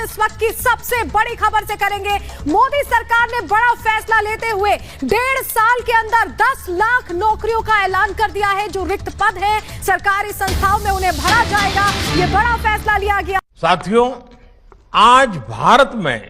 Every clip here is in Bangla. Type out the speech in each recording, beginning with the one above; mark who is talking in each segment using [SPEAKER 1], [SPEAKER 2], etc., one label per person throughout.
[SPEAKER 1] इस वक्त की सबसे बड़ी खबर से करेंगे। मोदी सरकार ने बड़ा फैसला लेते हुए 1.5 साल के अंदर 10 लाख नौकरियों का ऐलान कर दिया है। जो रिक्त पद है सरकारी संस्थाओं में उन्हें भरा जाएगा। ये बड़ा फैसला लिया गया।
[SPEAKER 2] साथियों, आज भारत में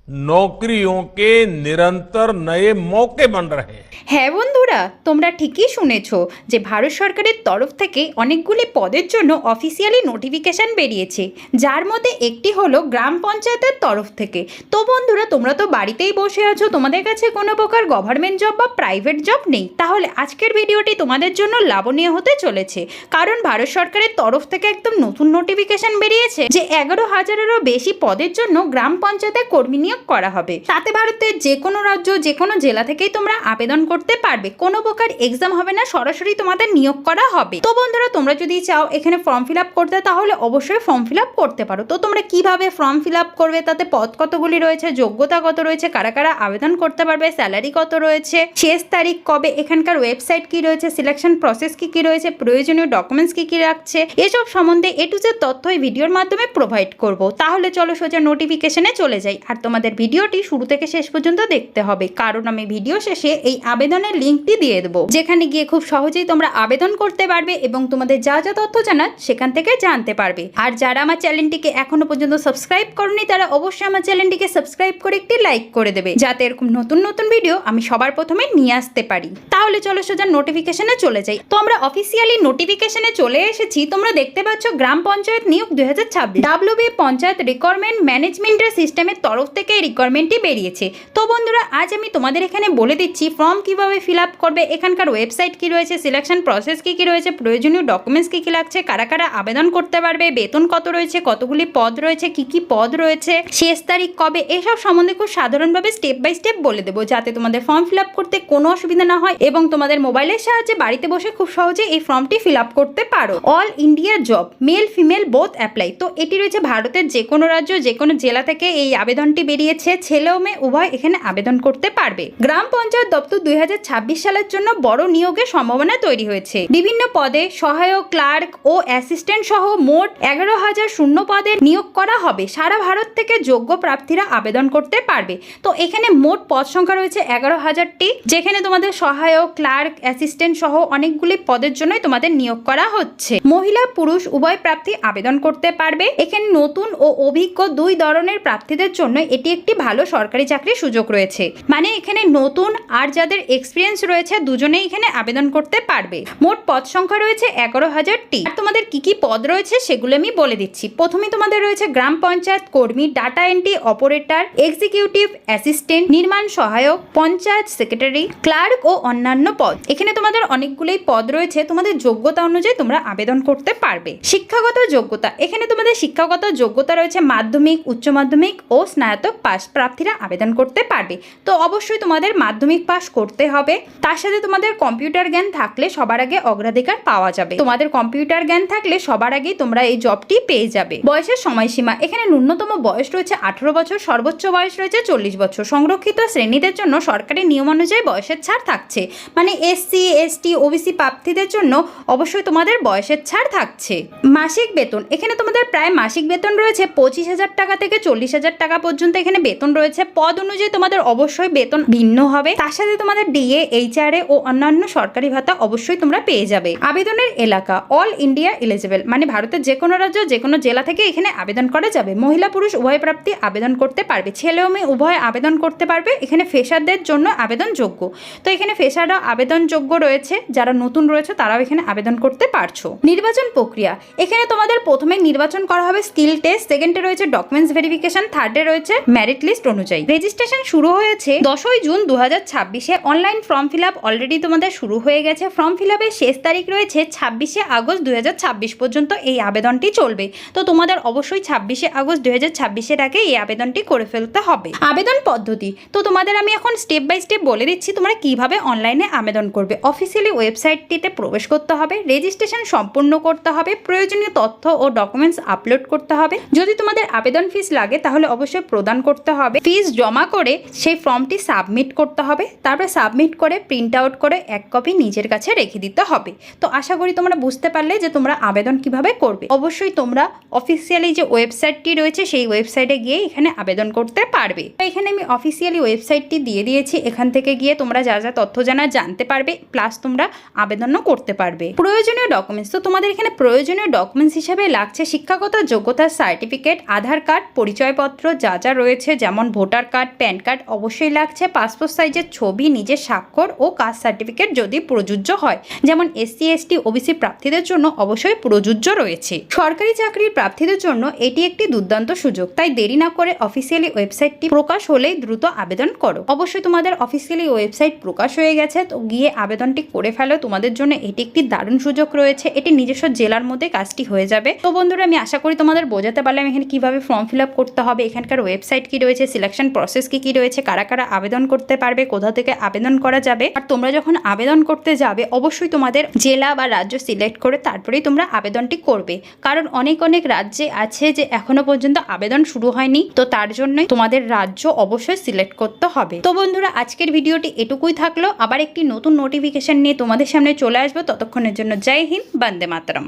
[SPEAKER 2] नौकरियों के निरंतर नए मौके बन रहे हैं।
[SPEAKER 3] হ্যাঁ বন্ধুরা, তোমরা ঠিকই শুনেছো যে ভারত সরকারের তরফ থেকে অনেকগুলি পদের জন্য অফিসিয়ালি নোটিফিকেশন বেরিয়েছে, যার মধ্যে একটি হলো গ্রাম পঞ্চায়েতের তরফ থেকে। তো বন্ধুরা, তোমরা তো বাড়িতেই বসে আছো, তোমাদের কাছে কোনো প্রকার গভর্নমেন্ট জব বা প্রাইভেট জব নেই, তাহলে আজকের ভিডিওটি তোমাদের জন্য লাভনীয় হতে চলেছে। কারণ ভারত সরকারের তরফ থেকে একদম নতুন নোটিফিকেশন বেরিয়েছে যে 11,000-এরও বেশি পদের জন্য গ্রাম পঞ্চায়েতে কর্মী নিয়োগ করা হবে। তাতে ভারতের যে কোনো রাজ্য, যে কোনো জেলা থেকেই তোমরা আবেদন করতে পারবে। কোনো প্রকার এক্সাম হবে না, সরাসরি তোমাদের নিয়োগ করা হবে। তো বন্ধুরা, তোমরা যদি চাও এখানে ফর্ম ফিল আপ করতে, তাহলে অবশ্যই ফর্ম ফিল আপ করতে পারো। তো তোমরা কিভাবে ফর্ম ফিল আপ করবে, তাতে পদ কতগুলি রয়েছে, যোগ্যতা কত রয়েছে, কারা কারা আবেদন করতে পারবে, স্যালারি কত রয়েছে, শেষ তারিখ কবে, এখানকার ওয়েবসাইট কি রয়েছে, সিলেকশন প্রসেস কি কি রয়েছে, প্রয়োজনীয় ডকুমেন্টস কি কি রাখছে, এসব সম্বন্ধে এ টু জেড তথ্য এই ভিডিওর মাধ্যমে প্রোভাইড করব। তাহলে চলো সোজা নোটিফিকেশনে চলে যাই। আর তোমাদের ভিডিওটি শুরু থেকে শেষ পর্যন্ত দেখতে হবে, কারণ আমি ভিডিও শেষে এই আবেদনের লিঙ্কটি দিয়ে দেবো, যেখানে গিয়ে খুব সহজেই তোমরা আবেদন করতে পারবে এবং তোমাদের যা যা তথ্য জানার সেখান থেকে জানতে পারবে। আর যারা আমার চ্যানেলটিকে এখনো পর্যন্ত সাবস্ক্রাইব করনি, তারা অবশ্যই আমার চ্যানেলটিকে সাবস্ক্রাইব করে একটি লাইক করে দেবে, যাতে এরকম নতুন নতুন ভিডিও আমি সবার প্রথমে নিয়ে আসতে পারি। তাহলে চলো সোজা নোটিফিকেশনে চলে যাই। তো আমরা অফিসিয়ালি নোটিফিকেশনে চলে এসেছি। তোমরা দেখতে পাচ্ছ গ্রাম পঞ্চায়েত নিয়োগ 2026 WB পঞ্চায়েত রিকোয়ারমেন্ট ম্যানেজমেন্টের সিস্টেমের তরফ থেকে এই রিকোয়ারমেন্টটি বেরিয়েছে। তো বন্ধুরা, আজ আমি তোমাদের এখানে বলে দিচ্ছি ফর্ম কিভাবে ফিল আপ করবে, এখানকার ওয়েবসাইট কি রয়েছে, সিলেকশন প্রসেস কি কি রয়েছে, প্রয়োজনীয় ডকুমেন্টস কি কি লাগছে, কারা কারা আবেদন করতে পারবে, বেতন কত রয়েছে, কতগুলি পদ রয়েছে, কি কি পদ রয়েছে, শেষ তারিখ কবে, এসব সম্বন্ধে খুব সাধারণভাবে স্টেপ বাই স্টেপ বলে দেবো, যাতে তোমাদের ফর্ম ফিল আপ করতে কোনো অসুবিধা না হয় এবং তোমাদের মোবাইলের সাহায্যে বাড়িতে বসে খুব সহজে এই ফর্মটি ফিল আপ করতে পারো। All India job, male female both apply. তো এটি রয়েছে ভারতের যে কোনো রাজ্য, যে কোনো জেলা থেকে এই আবেদনটি বেরিয়েছে। ছেলে ও মেয়ে উভয় এখানে আবেদন করতে পারবে। গ্রাম পঞ্চায়েত দপ্তর 2026 সালের জন্য বড় নিয়োগের সম্ভাবনা তৈরি হয়েছে। বিভিন্ন পদে সহায়ক, ক্লার্ক ও অ্যাসিস্ট্যান্ট সহ মোট 11,000 শূন্য পদে নিয়োগ করা হবে। সারা ভারত থেকে যোগ্য প্রার্থীরা আবেদন করতে পারবে। তো এখানে মোট পদ সংখ্যা রয়েছে 11,000টি, যেখানে তোমাদের সহায়ক, ক্লার্ক, অ্যাসিস্ট্যান্ট সহ অনেকগুলি পদের জন্যই তোমাদের নিয়োগ করা হচ্ছে। মহিলা পুরুষ উভয় প্রার্থী আবেদন করতে পারবে। এখানে নতুন ও অভিজ্ঞ দুই ধরনের প্রার্থীদের জন্য এটি একটি ভালো সরকারি চাকরির সুযোগ রয়েছে। মানে এখানে নতুন আর যাদের এক্সপিরিয়েন্স রয়েছে দুজনেই এখানে আবেদন করতে পারবে। মোট পদ সংখ্যা রয়েছে 11,000টি। আর তোমাদের কি কি পদ রয়েছে সেগুলো আমি বলে দিচ্ছি। প্রথমে তোমাদের রয়েছে গ্রাম পঞ্চায়েত কর্মী, data entry operator, executive assistant, নির্মাণ সহায়ক, পঞ্চায়েত সেক্রেটারি, ক্লার্ক ও অন্যান্য পদ। এখানে তোমাদের অনেকগুলোই পদ রয়েছে। তোমাদের যোগ্যতা অনুযায়ী তোমরা আবেদন করতে পারবে। শিক্ষাগত যোগ্যতা, এখানে তোমাদের শিক্ষাগত যোগ্যতা রয়েছে মাধ্যমিক, উচ্চ মাধ্যমিক ও স্নাতক পাস প্রার্থীরা আবেদন করতে পারবে। তো অবশ্যই তোমাদের মাধ্যমিক পাস করতে হবে। তার সাথে তোমাদের কম্পিউটার জ্ঞান থাকলে সবার আগে অগ্রাধিকার পাওয়া যাবে। তোমাদের কম্পিউটার জ্ঞান থাকলে সবার আগেই তোমরা এই জবটি পেয়ে যাবে। বয়সের সময়সীমা, এখানে ন্যূনতম বয়স রয়েছে 18 বছর, সর্বোচ্চ বয়স রয়েছে 40 বছর। সংরক্ষিত শ্রেণীদের জন্য সরকারি নিয়ম অনুযায়ী বয়সের ছাড় থাকছে। মানে SC ST OBC প্রার্থীদের জন্য অবশ্যই তোমাদের বয়সের ছাড় থাকছে। মাসিক বেতন, এখানে তোমাদের প্রায় মাসিক বেতন রয়েছে 25,000 টাকা থেকে 40,000 টাকা পর্যন্ত এখানে বেতন রয়েছে। পদ অনুযায়ী তোমাদের অবশ্যই বেতন ভিন্ন হবে। তার সাথে তোমাদের DA, HRA ও অন্যান্য সরকারি ভাতা অবশ্যই তোমরা পেয়ে যাবে। আবেদনের এলাকা, অল ইন্ডিয়া এলিজিবল, মানে ভারতের যে কোনো রাজ্য, যে কোনো জেলা থেকে এখানে আবেদন করা যাবে। মহিলা পুরুষ উভয় প্রার্থী আবেদন করতে পারবে। ছেলে ও মেয়ে উভয় আবেদন করতে পারবে। এখানে ফ্রেশারদের জন্য আবেদন যোগ্য। তো এখানে ফ্রেশাররা আবেদন যোগ্য রয়েছে, যারা নতুন রয়েছে তারাও এখানে আবেদন করতে পারছো। নির্বাচন প্রক্রিয়া, এখানে তোমাদের প্রথমে নির্বাচন করা হবে স্কিল টেস্ট, সেকেন্ডে রয়েছে ডকুমেন্টস ভেরিফিকেশন, থার্ডে রয়েছে মেরিট লিস্ট অনুযায়ী। রেজিস্ট্রেশন শুরু হয়েছে 10ই জুন 2026-এ। Online form fill up already তোমাদের শুরু হয়ে গেছে। ফর্ম ফিল আপের শেষ তারিখ রয়েছে 26শে আগস্ট 2026 পর্যন্ত এই আবেদনটি চলবে। তো তোমাদের অবশ্যই 26শে আগস্ট 2026-এর আগে এই আবেদনটি করে ফেলতে হবে। আবেদন পদ্ধতি, তো তোমাদের আমি এখন স্টেপ বাই স্টেপ বলে দিচ্ছি তোমরা কিভাবে অনলাইনে আবেদন করবে। অফিসিয়ালি ওয়েবসাইটটিতে প্রবেশ করতে হবে, রেজিস্ট্রেশন সম্পূর্ণ করতে হবে, প্রয়োজনীয় তথ্য ও ডকুমেন্টস আপলোড করতে হবে। যদি তোমাদের আবেদন ফিস লাগে তাহলে অবশ্যই প্রদান করতে করতে হবে, ফিস জমা করে সেই ফর্মটি সাবমিট করতে হবে, তারপরে সাবমিট করে প্রিন্ট আউট করে এক কপি নিজের কাছে রেখে দিতে হবে। তো আশা করি তোমরা বুঝতে পারলে যে তোমরা আবেদন কিভাবে করবে। অবশ্যই তোমরা অফিসিয়ালি যে ওয়েবসাইটটি রয়েছে সেই ওয়েবসাইটে গিয়ে এখানে আবেদন করতে পারবে। এখানে আমি অফিসিয়ালি ওয়েবসাইটটি দিয়ে দিয়েছি, এখান থেকে গিয়ে তোমরা যা যা তথ্য জানতে পারবে, প্লাস তোমরা আবেদনও করতে পারবে। প্রয়োজনীয় ডকুমেন্টস, তো তোমাদের এখানে প্রয়োজনীয় ডকুমেন্টস হিসেবে লাগছে শিক্ষাগত যোগ্যতার সার্টিফিকেট, আধার কার্ড, পরিচয়পত্র যা যা রয়েছে, যেমন ভোটার কার্ড, প্যান কার্ড অবশ্যই লাগছে, পাসপোর্ট সাইজের ছবি, নিজের স্বাক্ষর ও কাস্ট সার্টিফিকেট যদি প্রযোজ্য হয়, যেমন SC ST OBC প্রার্থীদের জন্য অবশ্যই প্রযোজ্য রয়েছে। সরকারি চাকরির প্রার্থীদের জন্য এটি একটি দুর্দান্ত সুযোগ, তাই দেরি না করে অফিসিয়ালি ওয়েবসাইটটি প্রকাশ হলেই দ্রুত আবেদন করো। অবশ্যই তোমাদের অফিসিয়ালি ওয়েবসাইট প্রকাশ হয়ে গেছে, তো গিয়ে আবেদনটি করে ফেলো, তোমাদের জন্য এটি একটি দারুণ সুযোগ রয়েছে। এটি নিজস্ব জেলার মধ্যে কাজটি হয়ে যাবে। তো বন্ধুরা, আমি আশা করি তোমাদের বোঝাতে পারলাম এখানে কিভাবে ফর্ম ফিল আপ করতে হবে, এখানকার ওয়েবসাইট কি রয়েছে, সিলেকশন প্রসেস কি রয়েছে, কারা কারা আবেদন করতে পারবে, কোথা থেকে আবেদন করা যাবে। আর তোমরা যখন আবেদন করতে যাবে অবশ্যই তোমাদের জেলা বা রাজ্য সিলেক্ট করে তারপরেই তোমরা আবেদনটি করবে, কারণ অনেক অনেক রাজ্যে আছে যে এখনো পর্যন্ত আবেদন শুরু হয়নি, তো তার জন্যই তোমাদের রাজ্য অবশ্যই সিলেক্ট করতে হবে। তো বন্ধুরা, আজকের ভিডিওটি এটুকুই থাকলো, আবার একটি নতুন নোটিফিকেশন নিয়ে তোমাদের সামনে চলে আসবো। ততক্ষণের জন্য জয় হিন্দ, বন্দে মাতরম।